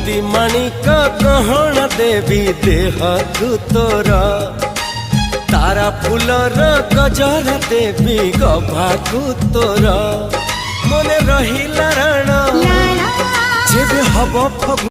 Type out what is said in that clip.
मोती माणिक गहना देवी देहकु तोर तारा फूलर गजरा देवी गभाकु तोर मने रहिला राण जेबे हब